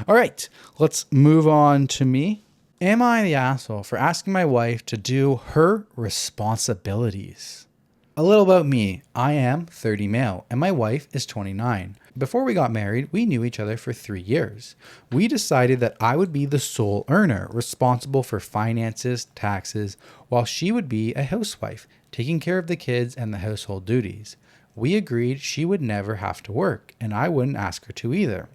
All right, let's move on to me. Am I the asshole for asking my wife to do her responsibilities? A little about me. I am 30 male and my wife is 29. Before we got married, we knew each other for 3 years. We decided that I would be the sole earner, responsible for finances, taxes, while she would be a housewife, taking care of the kids and the household duties. We agreed she would never have to work, and I wouldn't ask her to either.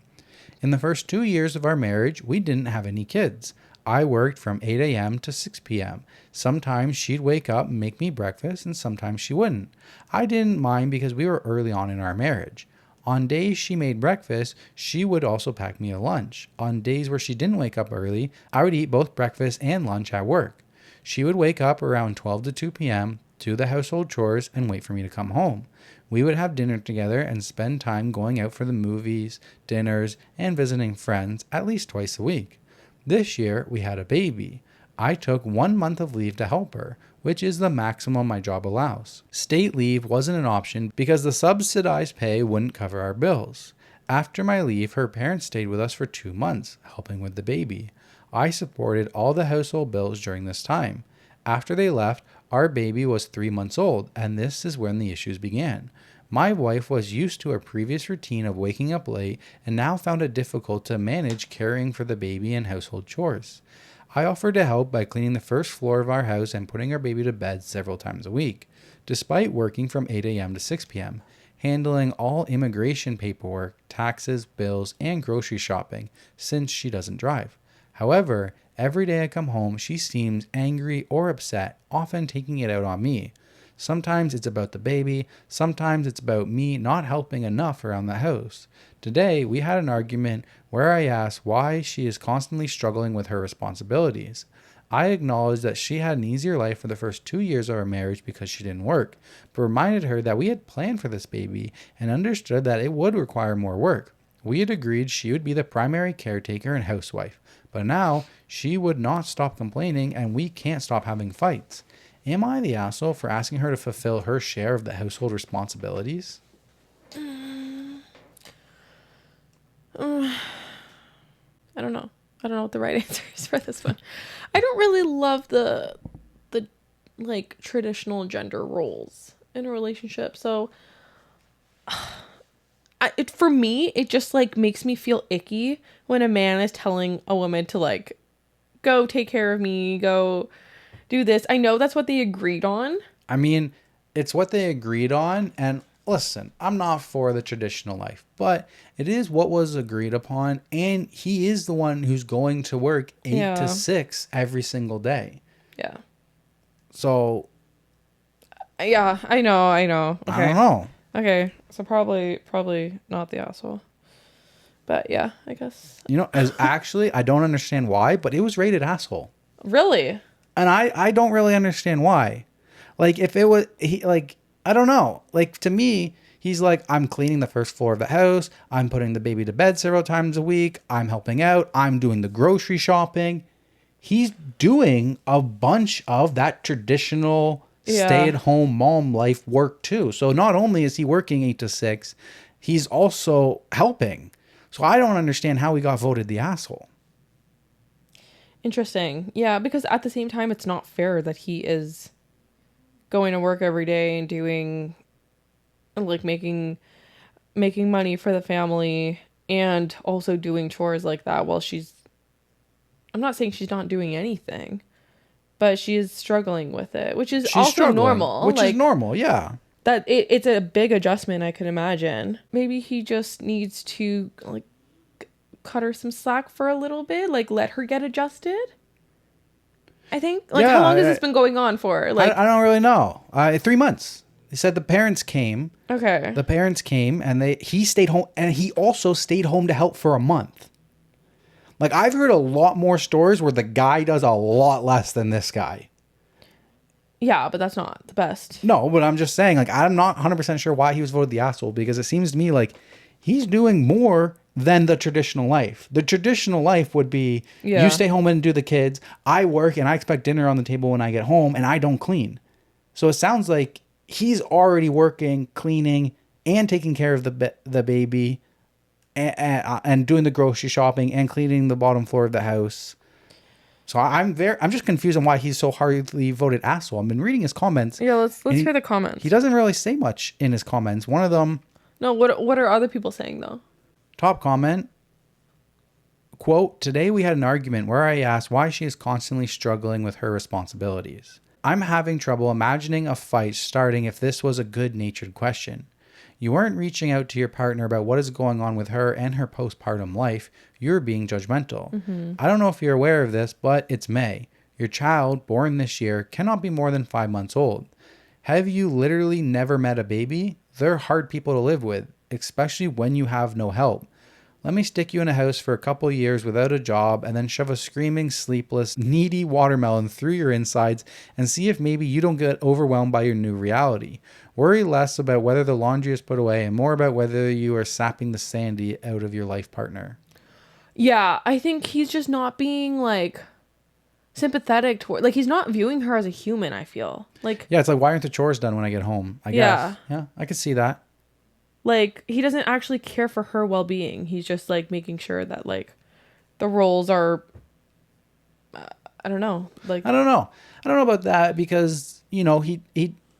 In the first 2 years of our marriage, we didn't have any kids. I worked from 8 a.m. to 6 p.m. Sometimes she'd wake up and make me breakfast, and sometimes she wouldn't. I didn't mind because we were early on in our marriage. On days she made breakfast, she would also pack me a lunch. On days where she didn't wake up early, I would eat both breakfast and lunch at work. She would wake up around 12 to 2 p.m., do the household chores, and wait for me to come home. We would have dinner together and spend time going out for the movies, dinners, and visiting friends at least twice a week. This year, we had a baby. I took 1 month of leave to help her, which is the maximum my job allows. State leave wasn't an option because the subsidized pay wouldn't cover our bills. After my leave, her parents stayed with us for 2 months, helping with the baby. I supported all the household bills during this time. After they left, our baby was 3 months old, and this is when the issues began. My wife was used to a previous routine of waking up late and now found it difficult to manage caring for the baby and household chores. I offered to help by cleaning the first floor of our house and putting our baby to bed several times a week, despite working from 8 a.m. to 6 p.m., handling all immigration paperwork, taxes, bills, and grocery shopping, since she doesn't drive. However, every day I come home, she seems angry or upset, often taking it out on me. Sometimes it's about the baby, sometimes it's about me not helping enough around the house. Today, we had an argument where I asked why she is constantly struggling with her responsibilities. I acknowledged that she had an easier life for the first 2 years of our marriage because she didn't work, but reminded her that we had planned for this baby and understood that it would require more work. We had agreed she would be the primary caretaker and housewife, but now she would not stop complaining and we can't stop having fights. Am I the asshole for asking her to fulfill her share of the household responsibilities? I don't know. I don't know what the right answer is for this one. I don't really love the like traditional gender roles in a relationship. So for me, it just like makes me feel icky when a man is telling a woman to like go take care of me, go do this. I know that's what they agreed on. I mean, it's what they agreed on. And listen, I'm not for the traditional life, but it is what was agreed upon. And he is the one who's going to work 8 to 6 every single day. Yeah. So. Yeah, I know. Okay. I don't know. Okay. So probably not the asshole. But yeah, I guess. You know, as actually, I don't understand why, but it was rated asshole. Really? And I don't really understand why. Like, if it was, I don't know. Like, to me, he's like, I'm cleaning the first floor of the house. I'm putting the baby to bed several times a week. I'm helping out. I'm doing the grocery shopping. He's doing a bunch of that traditional stay-at-home mom life work, too. So not only is he working 8 to 6, he's also helping. So I don't understand how he got voted the asshole. Interesting. Yeah, because at the same time, it's not fair that he is going to work every day and doing, like, making money for the family and also doing chores like that while I'm not saying she's not doing anything, but she is struggling with it, which is also normal. Which is normal, yeah. That it's a big adjustment, I can imagine. Maybe he just needs to, like, cut her some slack for a little bit, like let her get adjusted. I think, like, how long has this been going on for? Like, I don't really know. 3 months. They said the parents came. Okay. The parents came and he stayed home, and he also stayed home to help for a month. Like, I've heard a lot more stories where the guy does a lot less than this guy. Yeah, but that's not the best. No, but I'm just saying, like, I'm not 100% sure why he was voted the asshole, because it seems to me like he's doing more than the traditional life. The traditional life would be, you stay home and do the kids, I work and I expect dinner on the table when I get home, and I don't clean. So it sounds like he's already working, cleaning, and taking care of the baby and doing the grocery shopping and cleaning the bottom floor of the house. So I'm just confused on why he's so hardly voted asshole. I've been reading his comments. Yeah, let's hear the comments. He doesn't really say much in his comments. One of them. No, what are other people saying though? Top comment. Quote, today we had an argument where I asked why she is constantly struggling with her responsibilities. I'm having trouble imagining a fight starting if this was a good-natured question. You weren't reaching out to your partner about what is going on with her and her postpartum life. You're being judgmental. Mm-hmm. I don't know if you're aware of this, but it's May. Your child, born this year, cannot be more than 5 months old. Have you literally never met a baby? They're hard people to live with, especially when you have no help. Let me stick you in a house for a couple years without a job and then shove a screaming, sleepless, needy watermelon through your insides and see if maybe you don't get overwhelmed by your new reality. Worry less about whether the laundry is put away and more about whether you are sapping the sandy out of your life partner. Yeah, I think he's just not being like sympathetic toward, like he's not viewing her as a human, I feel. Like, yeah, it's like, why aren't the chores done when I get home? I guess. Yeah, I could see that. Like, he doesn't actually care for her well-being. He's just, like, making sure that, like, the roles are, I don't know. Like, I don't know about that because, you know, he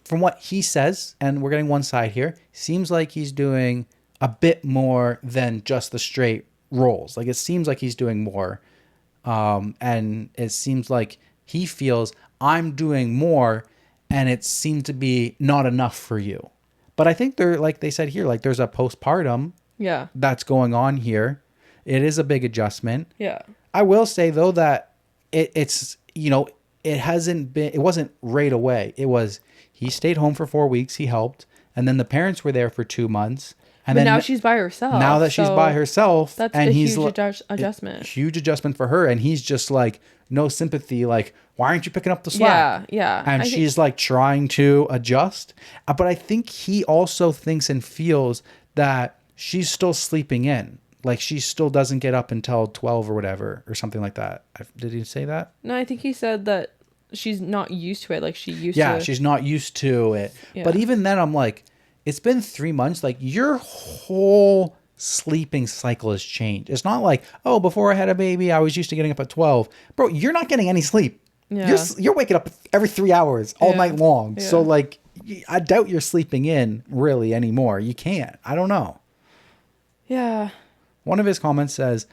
from what he says, and we're getting one side here, seems like he's doing a bit more than just the straight roles. Like, it seems like he's doing more. And it seems like he feels I'm doing more and it seems to be not enough for you. But I think like they said here, like there's a postpartum that's going on here. It is a big adjustment. Yeah. I will say though that it's, you know, it wasn't right away. It was, he stayed home for 4 weeks. He helped. And then the parents were there for 2 months. And then now she's by herself. Now that she's by herself. That's and a huge adjustment. Huge adjustment for her. And he's just like, no sympathy. Like, why aren't you picking up the slack? Yeah. And she's like trying to adjust. But I think he also thinks and feels that she's still sleeping in. Like she still doesn't get up until 12 or whatever or something like that. Did he say that? No, I think he said that she's not used to it. Like she used to. Yeah, she's not used to it. Yeah. But even then I'm like, it's been 3 months. Like your whole sleeping cycle has changed. It's not like, oh, before I had a baby, I was used to getting up at 12. Bro, you're not getting any sleep. Yeah. You're waking up every 3 hours all night long. Yeah. So like, I doubt you're sleeping in really anymore. You can't. I don't know. Yeah. One of his comments says,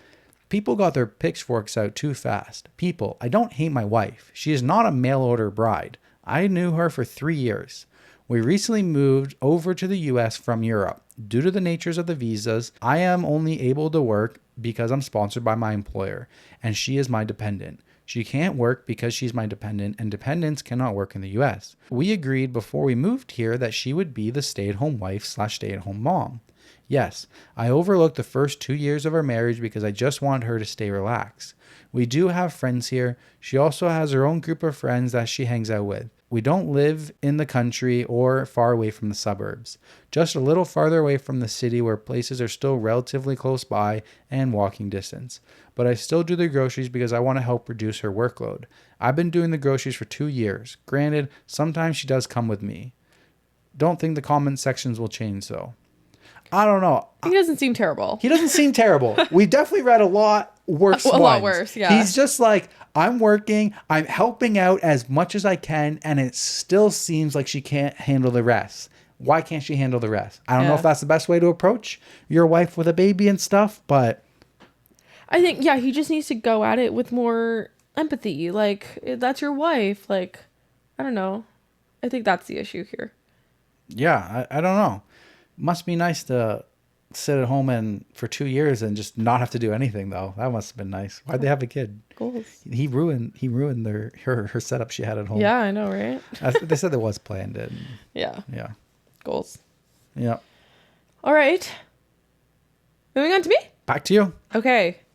people got their pitchforks out too fast. People, I don't hate my wife. She is not a mail order bride. I knew her for 3 years. We recently moved over to the US from Europe. Due to the natures of the visas, I am only able to work because I'm sponsored by my employer, and she is my dependent. She can't work because she's my dependent, and dependents cannot work in the US. We agreed before we moved here that she would be the stay-at-home wife / stay-at-home mom. Yes, I overlooked the first 2 years of our marriage because I just wanted her to stay relaxed. We do have friends here. She also has her own group of friends that she hangs out with. We don't live in the country or far away from the suburbs, just a little farther away from the city where places are still relatively close by and walking distance. But I still do the groceries because I want to help reduce her workload. I've been doing the groceries for 2 years. Granted, sometimes she does come with me. Don't think the comment sections will change though. I don't know. He doesn't seem terrible. He doesn't seem terrible. We definitely read a lot worse ones. A lot worse, yeah. He's just like, I'm working, I'm helping out as much as I can, and it still seems like she can't handle the rest. Why can't she handle the rest? I don't know if that's the best way to approach your wife with a baby and stuff, but I think, he just needs to go at it with more empathy. Like, that's your wife. Like, I don't know. I think that's the issue here. Yeah, I don't know. Must be nice to sit at home and for 2 years and just not have to do anything though. That must have been nice. Why'd they have a kid? Goals. He ruined her setup she had at home. Yeah, I know, right? They said it was planned. And yeah. Goals. Yeah. All right. Moving on to me. Back to you. Okay.